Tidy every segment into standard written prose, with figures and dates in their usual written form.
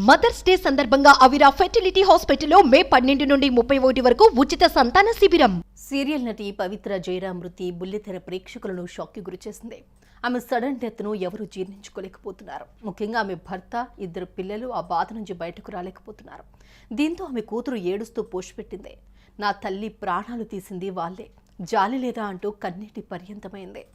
Mothers day సందర్భంగా అవిరా fertility హాస్పిటల్లో మే 12 నుండి 31 వరకు ఉచిత సంతాన శిబిరం. సీరియల్ నటి పవిత్ర జయరాం మృతి బుల్లితెర ప్రేక్షకులను షాక్కి గురిచేసింది. ఆమె సడన్ డెత్ ను ఎవరూ జీర్ణించుకోలేకపోతున్నారు. ముఖ్యంగా ఆమె భర్త, 2 పిల్లలు ఆ బాధ నుంచి బయటకు రాలేకపోతున్నారు. దీంతో ఆమె కూతురు ఏడుస్తూ పోస్ట్ పెట్టింది. నా తల్లి ప్రాణాలు తీసింది వాళ్లే, జాలి లేదా అంటూ కన్నీటి పర్యంతమైంది.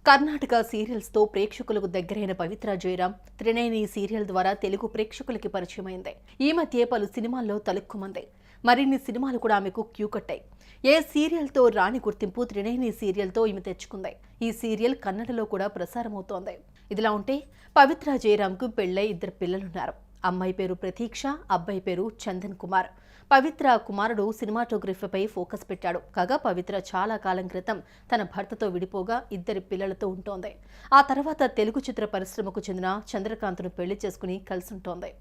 కర్ణాటక సీరియల్స్ తో ప్రేక్షకులకు దగ్గరైన పవిత్ర జయరాం త్రినేని సీరియల్ ద్వారా తెలుగు ప్రేక్షకులకి పరిచయమైంది. ఈ మధ్య పలు సినిమాల్లో తలుక్కుమంది. మరిన్ని సినిమాలు కూడా ఆమెకు క్యూ కట్టాయి. ఏ సీరియల్ తో రాని గుర్తింపు త్రినేని సీరియల్ తో ఈమె తెచ్చుకుంది. ఈ సీరియల్ కన్నడలో కూడా ప్రసారమవుతోంది. ఇదిలా ఉంటే పవిత్ర జయరాంకు పెళ్లై 2 పిల్లలున్నారు. అమ్మాయి పేరు ప్రతీక్ష, అబ్బాయి పేరు చందన్ కుమార్. పవిత్ర కుమారుడు సినిమాటోగ్రఫీపై ఫోకస్ పెట్టాడు. కాగా పవిత్ర చాలా కాలం క్రితం తన భర్తతో విడిపోగా 2 పిల్లలతో ఉంటోంది. ఆ తర్వాత తెలుగు చిత్ర పరిశ్రమకు చెందిన చంద్రకాంత్ను పెళ్లి చేసుకుని కలిసుంటోంది.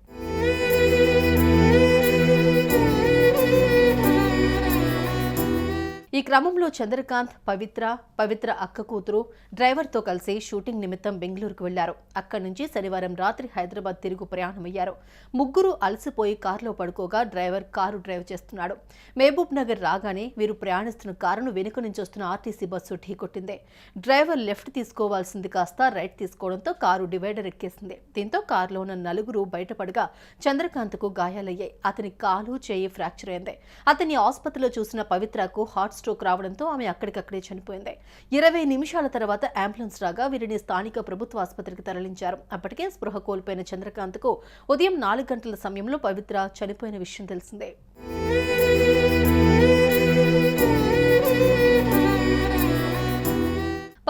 ఈ క్రమంలో చంద్రకాంత్, పవిత్ర అక్క కూతురు డ్రైవర్తో కలిసి షూటింగ్ నిమిత్తం బెంగళూరుకు వెళ్లారు. అక్కడి నుంచి శనివారం రాత్రి హైదరాబాద్ తిరుగు ప్రయాణమయ్యారు. ముగ్గురు అలసిపోయి కారులో పడుకోగా డ్రైవర్ కారు డ్రైవ్ చేస్తున్నాడు. మహబూబ్ నగర్ రాగానే వీరు ప్రయాణిస్తున్న కారును వెనుక నుంచి వస్తున్న ఆర్టీసీ బస్సు ఢీకొట్టింది. డ్రైవర్ లెఫ్ట్ తీసుకోవాల్సింది కాస్త రైట్ తీసుకోవడంతో కారు డివైడర్ ఎక్కేసింది. దీంతో కారులో ఉన్న 4 బయటపడగా చంద్రకాంత్కు గాయాలయ్యాయి. అతని కాలు, చేయి ఫ్రాక్చర్ అయింది. అతన్ని ఆసుపత్రిలో చూసిన పవిత్రకు హార్ట్ స్ట్రోక్ రావడంతో ఆమె అక్కడికక్కడే చనిపోయింది. 20 నిమిషాల తర్వాత అంబులెన్స్ రాగా వీరిని స్థానిక ప్రభుత్వ ఆసుపత్రికి తరలించారు. అప్పటికే స్పృహ కోల్పోయిన చంద్రకాంత్కు ఉదయం 4 గంటల సమయంలో పవిత్ర చనిపోయిన విషయం తెలిసిందే.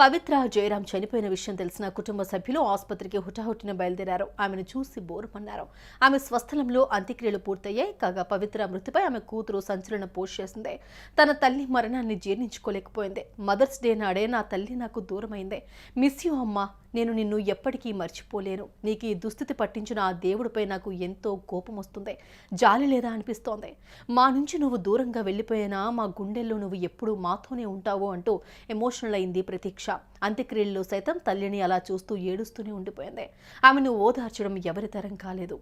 పవిత్ర జయరాం చనిపోయిన విషయం తెలిసిన కుటుంబ సభ్యులు ఆసుపత్రికి హుటాహుటిన బయలుదేరారు. ఆమెను చూసి బోరుమన్నారు. ఆమె స్వస్థలంలో అంత్యక్రియలు పూర్తయ్యాయి. కాగా పవిత్ర మృతిపై ఆమె కూతురు సంచలన పోస్ట్ చేసింది. తన తల్లి మరణాన్ని జీర్ణించుకోలేకపోయింది. మదర్స్ డే నాడే నా తల్లి నాకు దూరమైంది. మిస్ యూ అమ్మా, నేను నిన్ను ఎప్పటికీ మర్చిపోలేను. నీకు ఈ దుస్థితి పట్టించిన ఆ దేవుడిపై నాకు ఎంతో కోపం వస్తుంది. జాలి లేదా అనిపిస్తోంది. మా నుంచి నువ్వు దూరంగా వెళ్ళిపోయినా మా గుండెల్లో నువ్వు ఎప్పుడూ మాతోనే ఉంటావు అంటూ ఎమోషనల్ అయింది ప్రతీక్ష. అంత్యక్రియల్లో సైతం తల్లిని అలా చూస్తూ ఏడుస్తూనే ఉండిపోయింది. ఆమెను ఓదార్చడం ఎవరి తరం కాలేదు.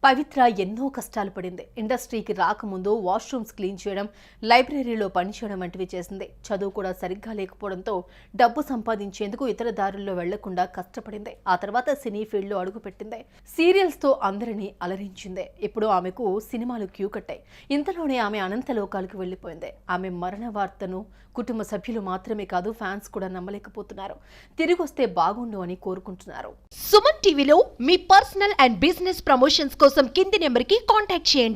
పవిత్ర ఎన్నో కష్టాలు పడింది. ఇండస్ట్రీకి రాకముందు వాష్రూమ్స్ క్లీన్ చేయడం, లైబ్రరీలో పనిచేయడం వంటివి చేసింది. చదువు కూడా సరిగ్గా లేకపోవడంతో డబ్బు సంపాదించేందుకు ఇతర దారుల్లో వెళ్లకుండా కష్టపడింది. ఆ తర్వాత సినీ ఫీల్డ్లో అడుగుపెట్టింది. సీరియల్స్తో అందరినీ అలరించింది. ఇప్పుడు ఆమెకు సినిమాలు క్యూ కట్టాయి. ఇంతలోనే ఆమె అనంత లోకాలకు వెళ్లిపోయింది. ఆమె మరణ వార్తను కుటుంబ సభ్యులు మాత్రమే కాదు, ఫ్యాన్స్ కూడా నమ్మలేకపోతున్నారు. తిరిగొస్తే బాగుండు అని కోరుకుంటున్నారు. సుమన్ టీవీలో మీ పర్సనల్ అండ్ బిజినెస్ ప్రమోషన్స్ కోసం కింది నెంబర్కి కాంటాక్ట్ చేయండి.